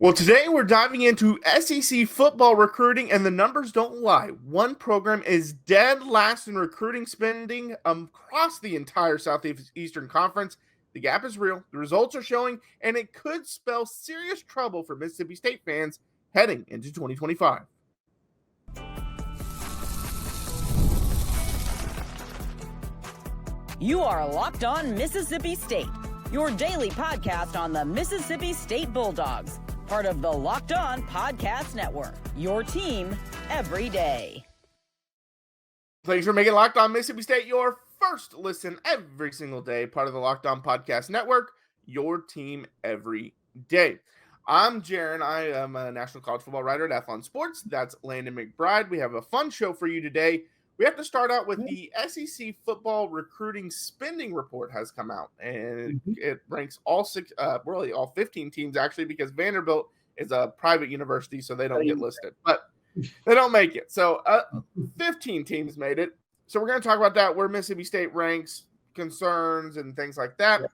Well, today we're diving into SEC football recruiting, and the numbers don't lie. One program is dead last in recruiting spending across the entire Southeastern Conference. The gap is real, the results are showing, and it could spell serious trouble for Mississippi State fans heading into 2025. You are Locked On Mississippi State, your daily podcast on the Mississippi State Bulldogs. Part of the Locked On Podcast Network, your team every day. Thanks for making Locked On Mississippi State your first listen every single day. Part of the Locked On Podcast Network, your team every day. I'm Jaron. I am a national college football writer at Athlon Sports. That's Landon McBride. We have a fun show for you today. We have to start out with the SEC football recruiting spending report has come out, and it ranks all 15 teams actually, because Vanderbilt is a private university, so they don't get listed, but they don't make it. So 15 teams made it. So we're going to talk about that, where Mississippi State ranks, concerns, and things like that. Yeah.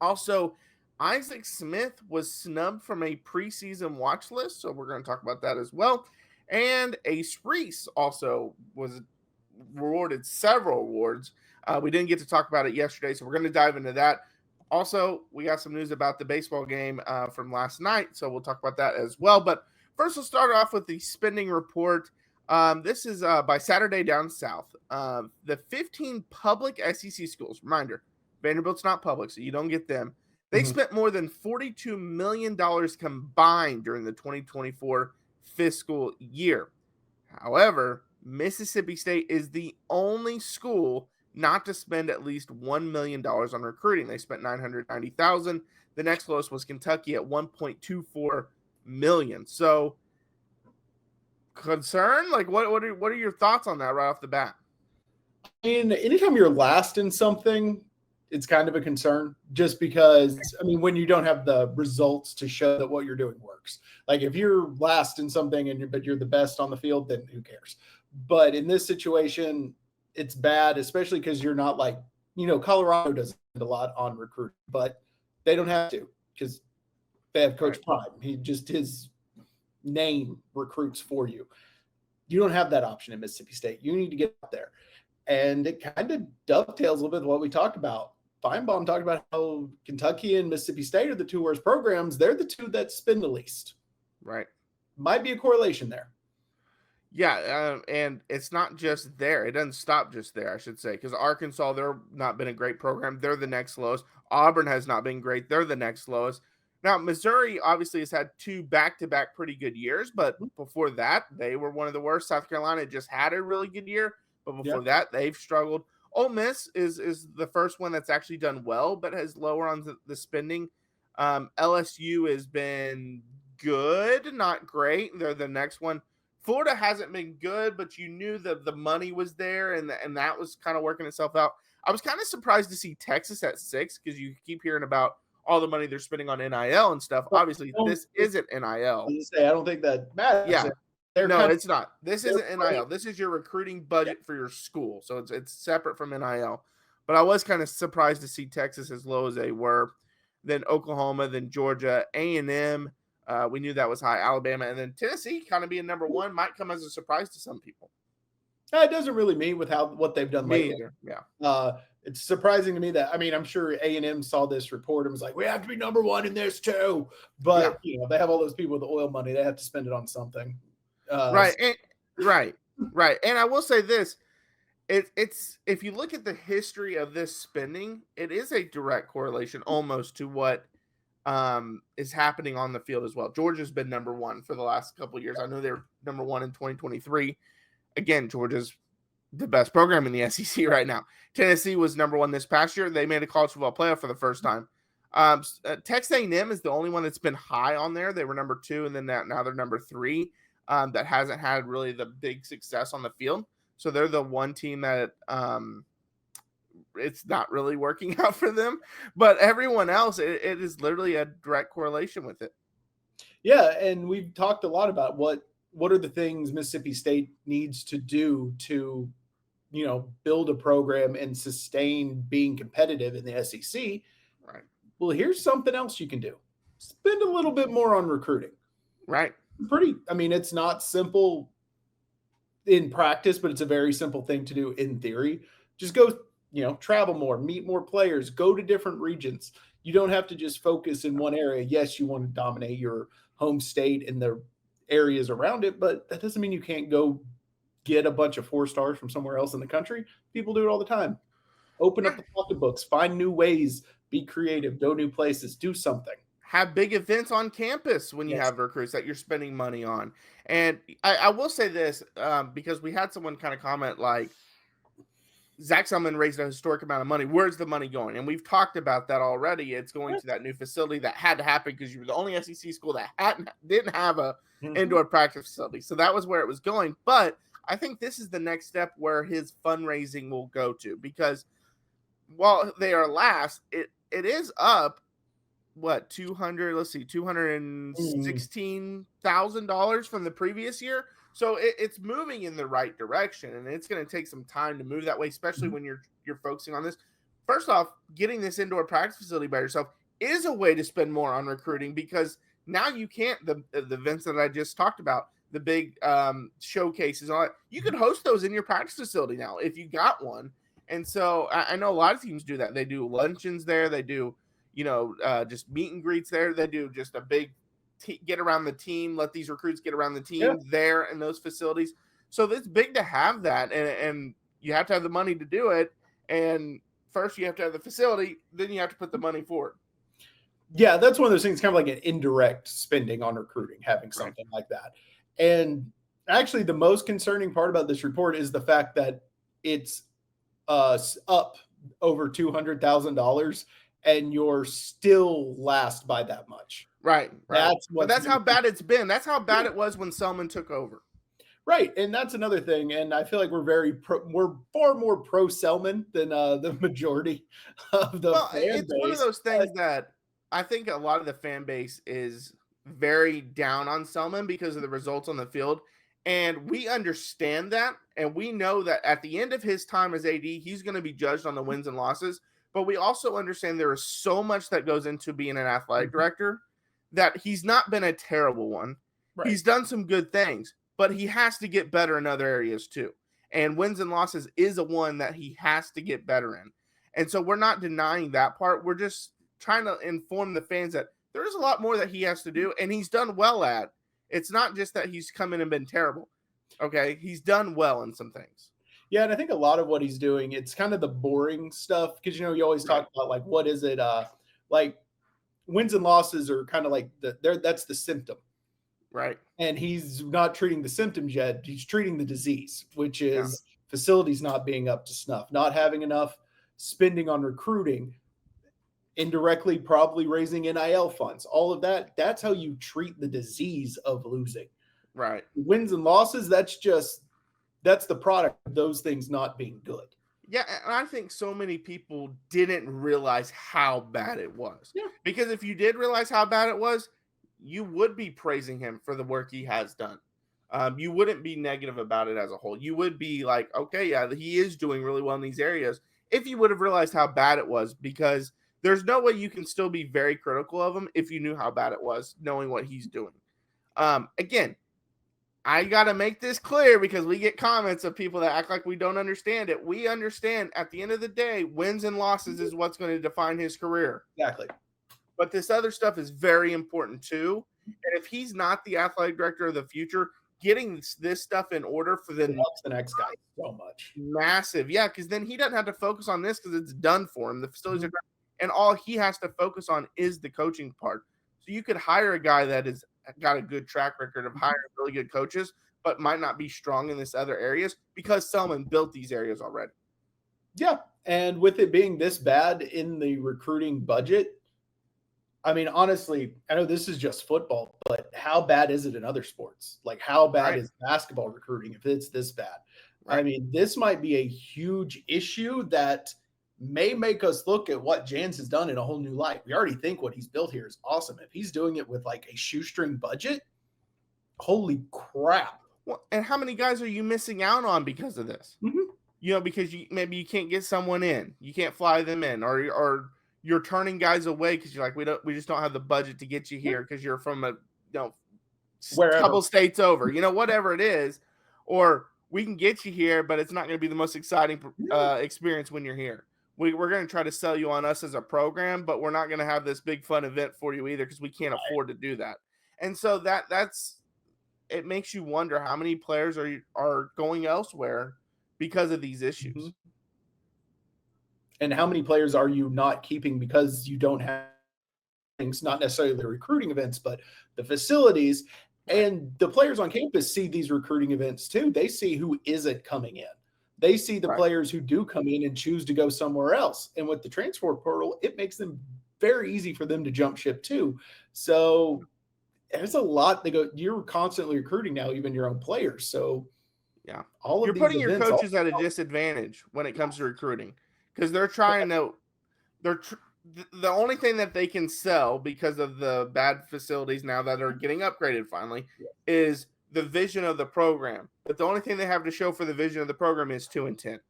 Also, Isaac Smith was snubbed from a preseason watch list, so we're going to talk about that as well. And Ace Reese also was awarded several awards. We didn't get to talk about it yesterday, so we're going to dive into that. Also, we got some news about the baseball game from last night, so we'll talk about that as well. But first, we'll start off with the spending report. This is by Saturday Down South. The 15 public SEC schools, reminder, Vanderbilt's not public, so you don't get them. They spent more than $42 million combined during the 2024 fiscal year. However, Mississippi State is the only school not to spend at least $1 million on recruiting. They spent $990,000. The next lowest was Kentucky at $1.24 million. So, concern? Like, what are your thoughts on that right off the bat? I mean, anytime you're last in something, it's kind of a concern, just because, I mean, when you don't have the results to show that what you're doing works. Like, if you're last in something but you're the best on the field, then who cares? But in this situation, it's bad, especially because you're not like, Colorado doesn't spend a lot on recruiting, but they don't have to, because they have Coach Prime. His name recruits for you. You don't have that option in Mississippi State. You need to get out there. And it kind of dovetails a little bit with what we talked about. Feinbaum talked about how Kentucky and Mississippi State are the two worst programs. They're the two that spend the least. Right. Might be a correlation there. Yeah, and it's not just there. It doesn't stop just there, I should say, because Arkansas, they're not been a great program. They're the next lowest. Auburn has not been great. They're the next lowest. Now, Missouri obviously has had two back-to-back pretty good years, but before that, they were one of the worst. South Carolina just had a really good year, but before that, they've struggled. Ole Miss is the first one that's actually done well, but has lower on the spending. LSU has been good, not great. They're the next one. Florida hasn't been good, but you knew that the money was there, and that was kind of working itself out. I was kind of surprised to see Texas at 6, because you keep hearing about all the money they're spending on NIL and stuff. Obviously, this isn't NIL. I don't think that matters. Yeah. No, it's not. This isn't NIL. This is your recruiting budget for your school. So it's separate from NIL. But I was kind of surprised to see Texas as low as they were. Then Oklahoma, then Georgia, A&M. We knew that was high. Alabama, and then Tennessee kind of being number one might come as a surprise to some people. It doesn't really mean with what they've done lately. Either. Yeah. It's surprising to me that, I'm sure A&M saw this report and was like, we have to be number one in this too. But, they have all those people with the oil money. They have to spend it on something. Right. And I will say this, it's if you look at the history of this spending, it is a direct correlation almost to what is happening on the field as well. Georgia's been number one for the last couple of years. I know they were number one in 2023. Again, Georgia's the best program in the SEC right now. Tennessee was number one this past year. They made a college football playoff for the first time. Texas A&M is the only one that's been high on there. They were number 2, and then now they're number 3. That hasn't had really the big success on the field. So they're the one team that it's not really working out for them. But everyone else, it is literally a direct correlation with it. Yeah, and we've talked a lot about what are the things Mississippi State needs to do to, build a program and sustain being competitive in the SEC. Right. Well, here's something else you can do. spend a little bit more on recruiting. Right. It's not simple in practice, but it's a very simple thing to do in theory. Just go, travel more, meet more players, go to different regions. You don't have to just focus in one area. Yes, you want to dominate your home state and the areas around it, but that doesn't mean you can't go get a bunch of 4 stars from somewhere else in the country. People do it all the time. Open up the pocketbooks, find new ways, be creative, go new places, do something. Have big events on campus when you have recruits that you're spending money on. And I will say this, because we had someone kind of comment like, Zach Selman raised a historic amount of money. Where's the money going? And we've talked about that already. It's going to that new facility that had to happen because you were the only SEC school that didn't have a indoor practice facility. So that was where it was going. But I think this is the next step where his fundraising will go to, because while they are last, it is up $216,000 from the previous year. So it's moving in the right direction, and it's going to take some time to move that way, especially when you're focusing on this. First off, getting this indoor practice facility by yourself is a way to spend more on recruiting, because now you can't, the events that I just talked about, the big showcases, all that, you can host those in your practice facility now if you got one. And so I know a lot of teams do that. They do luncheons there. They do, just meet and greets there. They do just a big get around the team, let these recruits get around the team there in those facilities. So it's big to have that, and you have to have the money to do it. And first you have to have the facility, then you have to put the money forward. Yeah, that's one of those things, kind of like an indirect spending on recruiting, having something like that. And actually the most concerning part about this report is the fact that it's up over $200,000 and you're still last by that much. Right. That's how bad it's been. That's how bad it was when Selman took over. Right. And that's another thing. And I feel like we're far more pro Selman than the majority of the fan base. It's one of those things that I think a lot of the fan base is very down on Selman because of the results on the field. And we understand that. And we know that at the end of his time as AD, he's going to be judged on the wins and losses. But we also understand there is so much that goes into being an athletic director, that he's not been a terrible one. Right. He's done some good things, but he has to get better in other areas too. And wins and losses is a one that he has to get better in. And so we're not denying that part. We're just trying to inform the fans that there is a lot more that he has to do, and he's done well at. It's not just that he's come in and been terrible. Okay. He's done well in some things. Yeah, and I think a lot of what he's doing, it's kind of the boring stuff, because, you always talk about, like, what is it? Like, wins and losses are kind of like that's the symptom. Right. And he's not treating the symptoms yet. He's treating the disease, which is facilities not being up to snuff, not having enough spending on recruiting, indirectly probably raising NIL funds, all of that. That's how you treat the disease of losing. Right. Wins and losses, that's the product of those things not being good. Yeah, and I think so many people didn't realize how bad it was. Yeah. Because if you did realize how bad it was, you would be praising him for the work he has done. You wouldn't be negative about it as a whole. You would be like, okay, yeah, he is doing really well in these areas, if you would have realized how bad it was, because there's no way you can still be very critical of him if you knew how bad it was, knowing what he's doing. Again, I got to make this clear, because we get comments of people that act like we don't understand it. We understand at the end of the day, wins and losses is what's going to define his career. Exactly. But this other stuff is very important too. And if he's not the athletic director of the future, getting this stuff in order for the next guy so much. Massive. Yeah, because then he doesn't have to focus on this because it's done for him. The facilities are done, and all he has to focus on is the coaching part. So you could hire a guy that is got a good track record of hiring really good coaches, but might not be strong in this other areas, because Selman built these areas already. Yeah. And with it being this bad in the recruiting budget, I mean, honestly, I know this is just football, but how bad is it in other sports? Like, how bad is basketball recruiting if it's this bad? Right. I mean, this might be a huge issue that may make us look at what Jans has done in a whole new light. We already think what he's built here is awesome. If he's doing it with like a shoestring budget, holy crap. Well, and how many guys are you missing out on because of this? Mm-hmm. Because maybe you can't get someone in, you can't fly them in, or you're turning guys away because you're like, we just don't have the budget to get you here because you're from a Wherever. couple states over, whatever it is, or we can get you here, but it's not going to be the most exciting experience when you're here. We're going to try to sell you on us as a program, but we're not going to have this big fun event for you either because we can't afford to do that. And so that's it makes you wonder how many players are going elsewhere because of these issues. Mm-hmm. And how many players are you not keeping because you don't have things, not necessarily the recruiting events, but the facilities. And the players on campus see these recruiting events too. They see who isn't coming in. They see the players who do come in and choose to go somewhere else. And with the transfer portal, it makes them very easy for them to jump ship too. So there's a lot. You're constantly recruiting now, even your own players. So yeah, you're putting your coaches at a disadvantage when it comes to recruiting because they're trying to. The only thing that they can sell because of the bad facilities now that are getting upgraded finally is the vision of the program. But the only thing they have to show for the vision of the program is 2-10.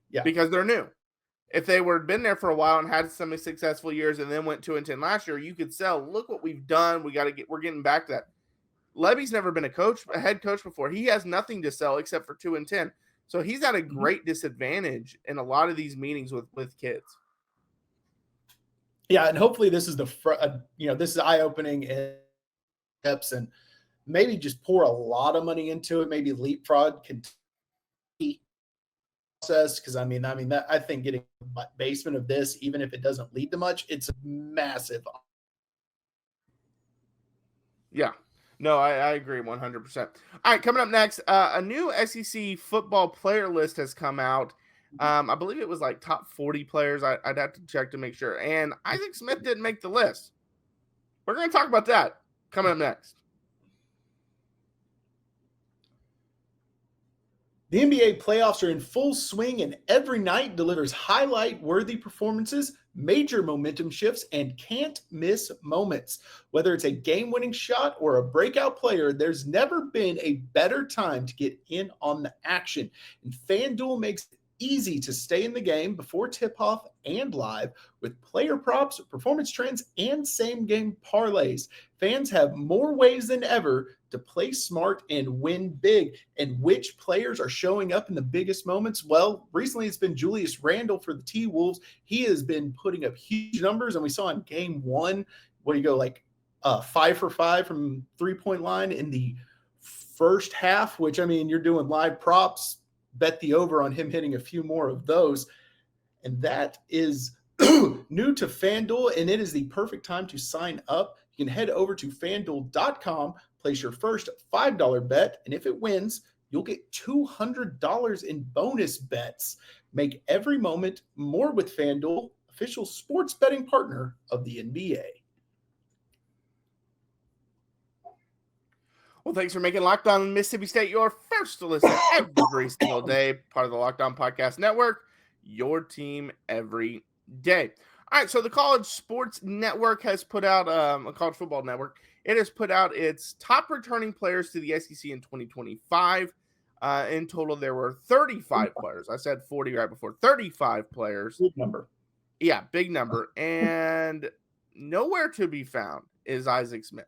Yeah, because they're new. If they were been there for a while and had some successful years and then went 2-10 last year, you could sell. Look what we've done. We're getting back to that. Lebby's never been a head coach before. He has nothing to sell except for 2-10. So he's at a great disadvantage in a lot of these meetings with kids. Yeah, and hopefully this is this is eye-opening steps, and maybe just pour a lot of money into it. Maybe leapfrog process because I think getting a basement of this, even if it doesn't lead to much, it's massive. Yeah, no, I agree 100%. All right, coming up next, a new SEC football player list has come out. I believe it was like top 40 players. I'd have to check to make sure. And Isaac Smith didn't make the list. We're going to talk about that coming up next. The NBA playoffs are in full swing, and every night delivers highlight-worthy performances, major momentum shifts, and can't-miss moments. Whether it's a game-winning shot or a breakout player, there's never been a better time to get in on the action. And FanDuel makes it easy to stay in the game before tip-off and live with player props, performance trends, and same-game parlays. Fans have more ways than ever to play smart and win big. And which players are showing up in the biggest moments? Well, recently it's been Julius Randle for the T-Wolves. He has been putting up huge numbers, and we saw in game one, 5 for 5 from three-point line in the first half, which, you're doing live props, bet the over on him hitting a few more of those. And that is new to FanDuel, and it is the perfect time to sign up. You can head over to FanDuel.com, place your first $5 bet, and if it wins, you'll get $200 in bonus bets. Make every moment more with FanDuel, official sports betting partner of the NBA. Well, thanks for making Locked On Mississippi State your first to listen every single day. Part of the Locked On Podcast Network, your team every day. All right, so the College Sports Network has put out, a College Football Network, it has put out its top returning players to the SEC in 2025. In total, there were 35 players. I said 40 right before. 35 players. Big number. Yeah, big number. And nowhere to be found is Isaac Smith.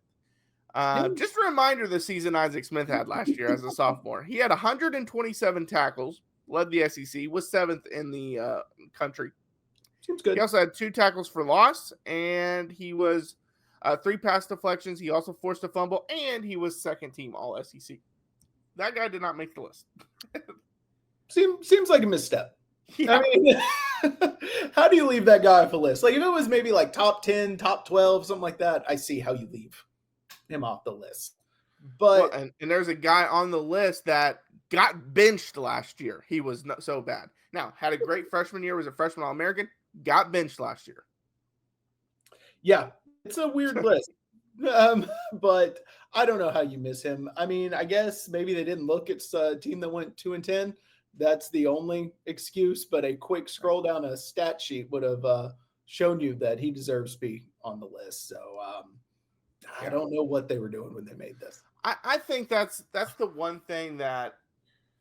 Just a reminder the season Isaac Smith had last year as a sophomore. He had 127 tackles, led the SEC, was 7th in the country. Seems good. He also had 2 tackles for loss, and he was 3 pass deflections. He also forced a fumble, and he was second team all SEC. That guy did not make the list. Seems like a misstep. Yeah. How do you leave that guy off a list? Like if it was maybe like top 10, top 12, something like that, I see how you leave him off the list. But and there's a guy on the list that got benched last year. He was not so bad. Now, had a great freshman year, was a freshman All-American, got benched last year. Yeah, it's a weird list. But I don't know how you miss him. I guess maybe they didn't look at a team that went 2-10. That's the only excuse, but a quick scroll down a stat sheet would have shown you that he deserves to be on the list. So I don't know what they were doing when they made this. I think that's the one thing that,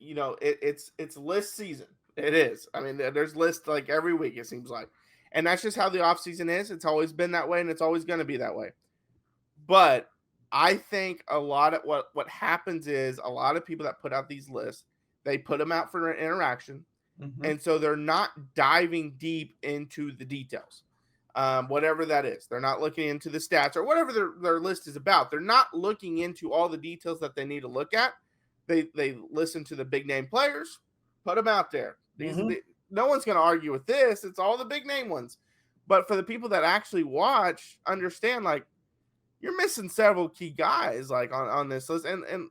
it's list season. It is. There's lists like every week, it seems like. And that's just how the offseason is. It's always been that way, and it's always going to be that way. But I think a lot of what happens is a lot of people that put out these lists, they put them out for an interaction. Mm-hmm. And so they're not diving deep into the details, whatever that is. They're not looking into the stats or whatever their list is about. They're not looking into all the details that they need to look at. They listen to the big name players, put them out there. No one's going to argue with this. It's all the big name ones. But for the people that actually watch, understand, like, you're missing several key guys like on this list. And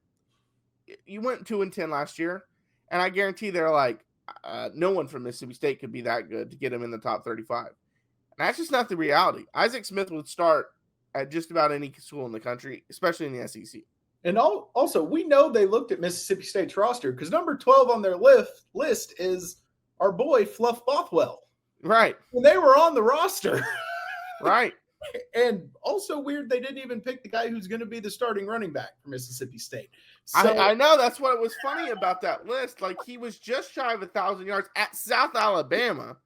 you went 2-10 last year, and I guarantee they're like, no one from Mississippi State could be that good to get him in the top 35. And that's just not the reality. Isaac Smith would start at just about any school in the country, especially in the SEC. And also, we know they looked at Mississippi State's roster because number 12 on their list is our boy Fluff Bothwell. Right. And they were on the roster. Right. And also weird, they didn't even pick the guy who's going to be the starting running back for Mississippi State. So, I know, that's what was funny about that list. Like, he was just shy of 1,000 yards at South Alabama.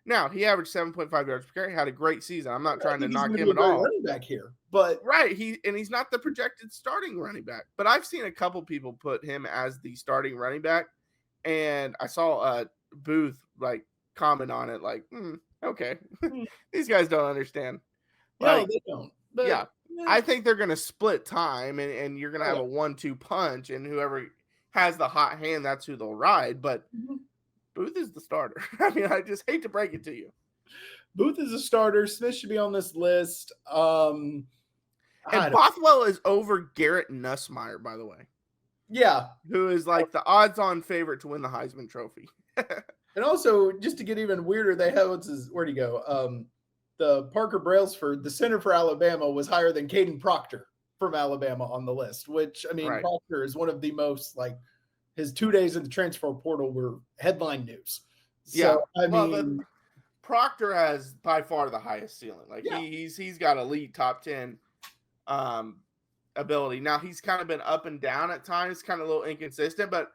Now, he averaged 7.5 yards per carry, had a great season. I'm not trying to knock him at all. Running back here, but right, he's not the projected starting running back. But I've seen a couple people put him as the starting running back, and I saw Booth like comment on it, like, okay, these guys don't understand. No, they don't. But, yeah, I think they're going to split time, and you're going to have a 1-2 punch, and whoever has the hot hand, that's who they'll ride. But Booth is the starter. I mean, I just hate to break it to you. Booth is a starter. Smith should be on this list. And Bothwell is over Garrett Nussmeier, by the way. Yeah. Who is like the odds-on favorite to win the Heisman Trophy. And also, just to get even weirder, they have where'd he go? The Parker Brailsford, the center for Alabama, was higher than Caden Proctor from Alabama on the list, which, I mean, right. Proctor is one of the most, like, his 2 days in the transfer portal were headline news. So, yeah. I mean, Proctor has by far the highest ceiling. Like, he's got elite top 10 ability. Now, he's kind of been up and down at times, kind of a little inconsistent, but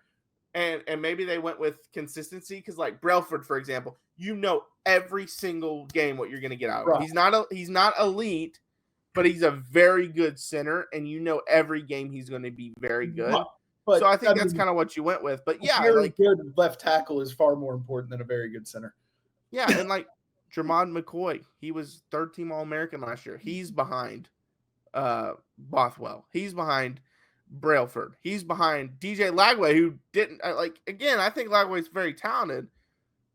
and maybe they went with consistency because, like, Brailsford, for example, you know every single game what you're going to get out of him. He's not elite, but he's a very good center, and you know every game he's going to be very good. But, so I think that's kind of what you went with. But yeah, like, good left tackle is far more important than a very good center. Yeah, and like Jermond McCoy, he was third-team All-American last year. He's behind Bothwell. He's behind Brailsford. He's behind DJ Lagway, who didn't like. Again, I think Lagway's very talented.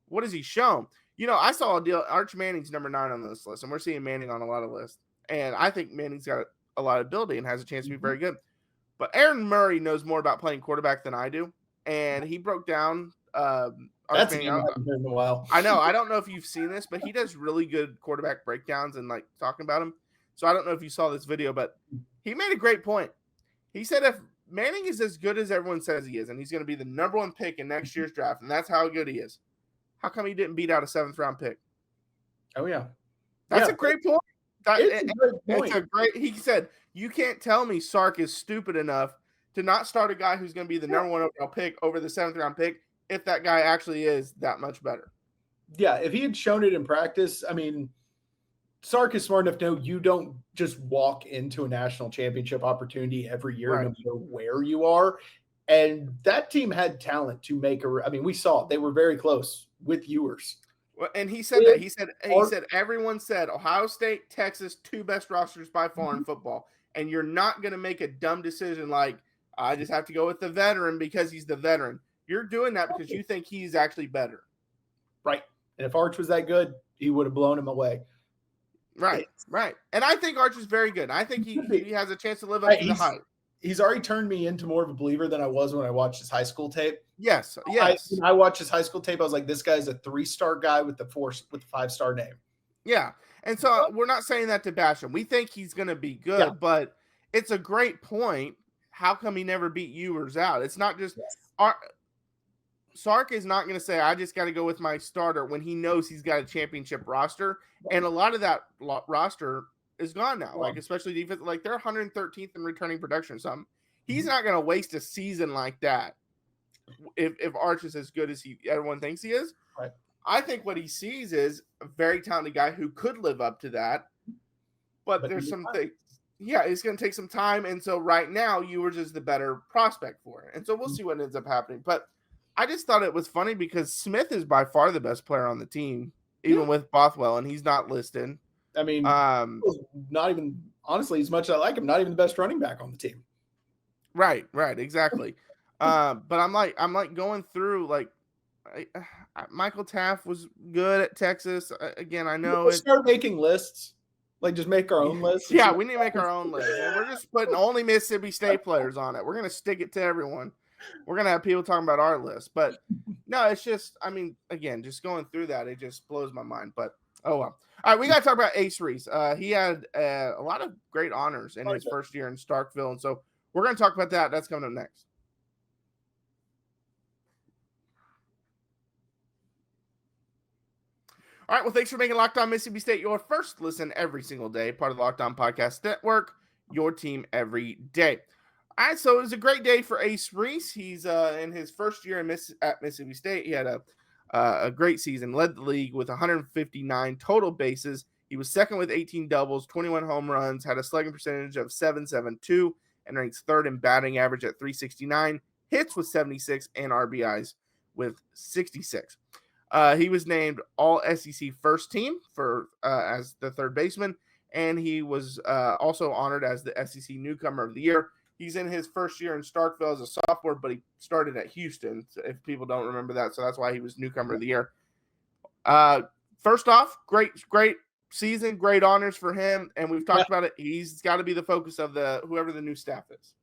What has he shown? You know, I saw a deal. Arch Manning's number 9 on this list, and we're seeing Manning on a lot of lists. And I think Manning's got a lot of ability and has a chance to be very good. But Aaron Murray knows more about playing quarterback than I do, and he broke down. That's been a while. I know. I don't know if you've seen this, but he does really good quarterback breakdowns and like talking about him. So I don't know if you saw this video, but he made a great point. He said if Manning is as good as everyone says he is, and he's going to be the number 1 pick in next year's draft, and that's how good he is, how come he didn't beat out a 7th-round pick? Oh, yeah. That's a great point. It's a great. He said, you can't tell me Sark is stupid enough to not start a guy who's going to be the number 1 overall pick over the 7th-round pick if that guy actually is that much better. Yeah, if he had shown it in practice, I mean, Sark is smart enough to know you don't just walk into a national championship opportunity every year, no matter where you are. And that team had talent to make we saw it. They were very close with Ewers. Well, and he said that. He said everyone said Ohio State, Texas, 2 best rosters by far in football. And you're not going to make a dumb decision like, I just have to go with the veteran because he's the veteran. You're doing that because you think he's actually better. Right. And if Arch was that good, he would have blown him away. Right. And I think Arch is very good. I think he has a chance to live up to the hype. He's already turned me into more of a believer than I was when I watched his high school tape. Yes. When I watched his high school tape, I was like, this guy's a 3-star guy with the 5-star name. Yeah. And so we're not saying that to bash him. We think he's going to be good, but it's a great point. How come he never beat Ewers out? It's not just Sark is not going to say, I just got to go with my starter when he knows he's got a championship roster. And a lot of that roster is gone now. Like, especially defense, like they're 113th in returning production or something. He's not going to waste a season like that if Arch is as good as everyone thinks he is. Right. I think what he sees is a very talented guy who could live up to that, but there's some things. Yeah, it's going to take some time, and so right now you were just the better prospect for it, and so we'll see what ends up happening. But I just thought it was funny because Smith is by far the best player on the team, even with Bothwell, and he's not listed. I mean, not even honestly, as much as I like him, not even the best running back on the team. Right, exactly. But I'm like going through like Michael Taft was good at Texas. Again, I know We'll start making lists. Like, just make our own list. Yeah, we need to make our own list. And we're just putting only Mississippi State players on it. We're going to stick it to everyone. We're going to have people talking about our list. But, no, it's just, I mean, again, just going through that, it just blows my mind. But, oh, well. All right, we got to talk about Ace Reese. He had a lot of great honors in his first year in Starkville. And so we're going to talk about that. That's coming up next. All right, well, thanks for making Locked On Mississippi State your first listen every single day, part of the Locked On Podcast Network, your team every day. All right, so it was a great day for Ace Reese. He's in his first year at Mississippi State. He had a great season, led the league with 159 total bases. He was second with 18 doubles, 21 home runs, had a slugging percentage of .772, and ranks third in batting average at .369, hits with 76, and RBIs with 66. He was named All SEC First Team for as the third baseman, and he was also honored as the SEC Newcomer of the Year. He's in his first year in Starkville as a sophomore, but he started at Houston, if people don't remember that, so that's why he was Newcomer of the Year. First off, great season, great honors for him, and we've talked about it. He's got to be the focus of whoever the new staff is.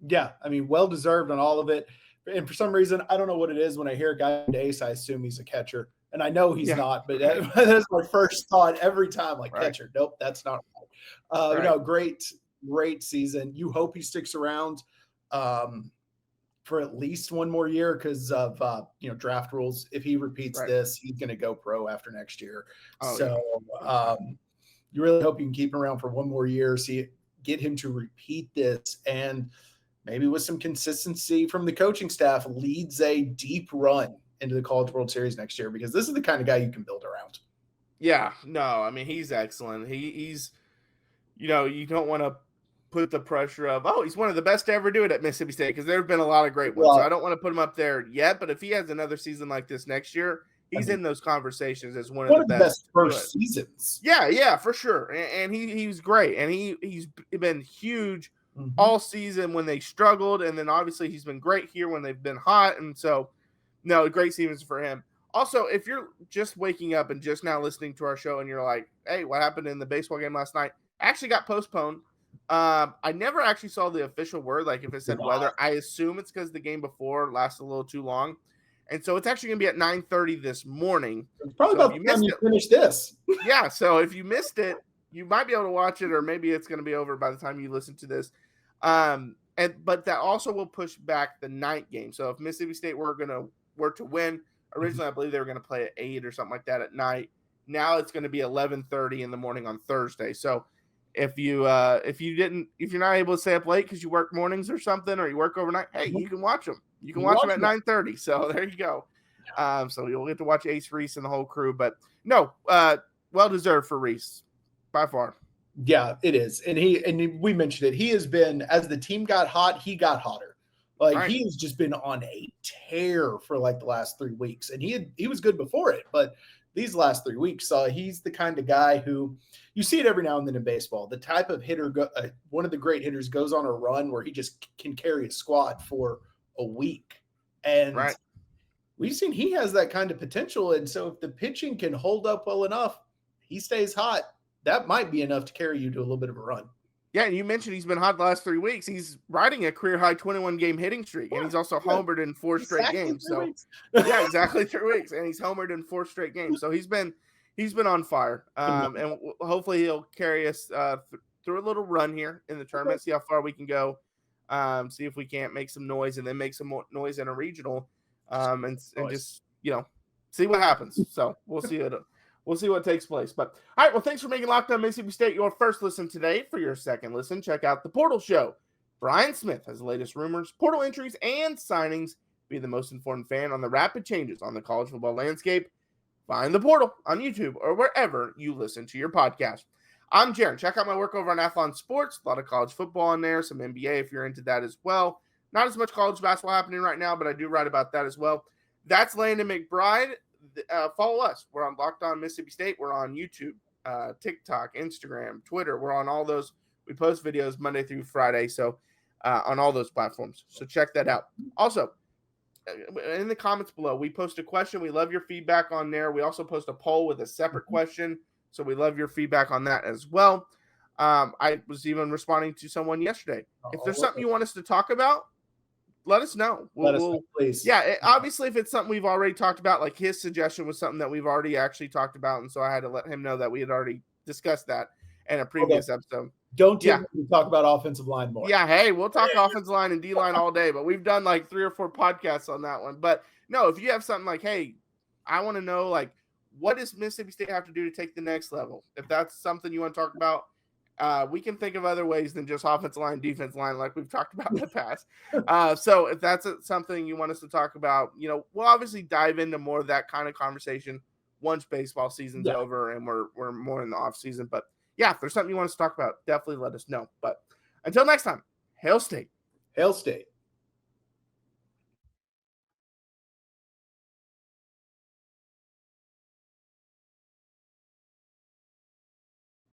Yeah, I mean, well-deserved on all of it. And for some reason, I don't know what it is. When I hear a guy named Ace, I assume he's a catcher. And I know he's not, but that's my first thought every time, like catcher. Nope, that's not right. You know, great season. You hope he sticks around for at least one more year because of, draft rules. If he repeats this, he's going to go pro after next year. You really hope you can keep him around for one more year, get him to repeat this, and maybe with some consistency from the coaching staff, leads a deep run into the College World Series next year, because this is the kind of guy you can build around. Yeah, no, I mean, he's excellent. He's, you don't want to put the pressure of, he's one of the best to ever do it at Mississippi State, because there have been a lot of great ones. So I don't want to put him up there yet, but if he has another season like this next year, he's in those conversations as one of the best first seasons. Yeah, for sure. And he's great. And he's been huge all season when they struggled, and then obviously he's been great here when they've been hot. And so, no, great seasons for him. Also, if you're just waking up and just now listening to our show and you're like, hey, what happened in the baseball game last night? Actually got postponed. I never actually saw the official word, like if it said weather. I assume it's because the game before lasted a little too long. And so it's actually going to be at 9:30 this mormorning. It's probably about the time you finish this. Yeah, so if you missed it, you might be able to watch it, or maybe it's going to be over by the time you listen to this. But that also will push back the night game. So if Mississippi State were to win, originally I believe they were going to play at 8 or something like that at night. Now it's going to be 11:30 in the morning on Thursday. So if you're not able to stay up late because you work mornings or something, or you work overnight, hey, you can watch them. You can watch them at 9:30. So there you go. So you'll get to watch Ace Reese and the whole crew. But no, well deserved for Reese by far. Yeah, it is. And we mentioned it. He has been, as the team got hot, he got hotter. He has just been on a tear for like the last 3 weeks. And he was good before it, but these last 3 weeks, he's the kind of guy who, you see it every now and then in baseball. The type of hitter, one of the great hitters, goes on a run where he just can carry a squad for a week. And we've seen he has that kind of potential. And so if the pitching can hold up well enough, he stays hot. That might be enough to carry you to a little bit of a run. Yeah, and you mentioned he's been hot the last 3 weeks. He's riding a career-high 21-game hitting streak, and he's also homered in 4 straight games. So, yeah, exactly 3 weeks, and he's homered in 4 straight games. So he's been on fire, and hopefully he'll carry us through a little run here in the tournament, see how far we can go, see if we can't make some noise, and then make some more noise in a regional, and just see what happens. So we'll see it. We'll see what takes place. But, all right, well, thanks for making Locked On Mississippi State your first listen today. For your second listen, check out The Portal Show. Brian Smith has the latest rumors, portal entries, and signings Be the most informed fan on the rapid changes on the college football landscape. Find the portal on YouTube or wherever you listen to your podcast. I'm Jaron. Check out my work over on Athlon Sports. A lot of college football in there, some NBA if you're into that as well. Not as much college basketball happening right now, but I do write about that as well. That's Landon McBride. Follow us. We're on Locked On Mississippi State. We're on YouTube, TikTok, Instagram, Twitter. We're on all those. We post videos Monday through Friday, so on all those platforms. So check that out. Also, in the comments below, we post a question. We love your feedback on there. We also post a poll with a separate question, so we love your feedback on that as well. I was even responding to someone yesterday. If there's something you want us to talk about, let us know. Let us know, please. Yeah, obviously, if it's something we've already talked about, like his suggestion was something that we've already actually talked about, and so I had to let him know that we had already discussed that in a previous episode. Don't talk about offensive line more. Yeah, hey, we'll talk offensive line and D-line all day, but we've done like 3 or 4 podcasts on that one. But no, if you have something like, hey, I want to know, like, what does Mississippi State have to do to take the next level? If that's something you want to talk about, we can think of other ways than just offensive line, defense line, like we've talked about in the past. So if that's something you want us to talk about, we'll obviously dive into more of that kind of conversation once baseball season's over and we're more in the off season. But yeah, if there's something you want us to talk about, definitely let us know. But until next time, Hail State. Hail State.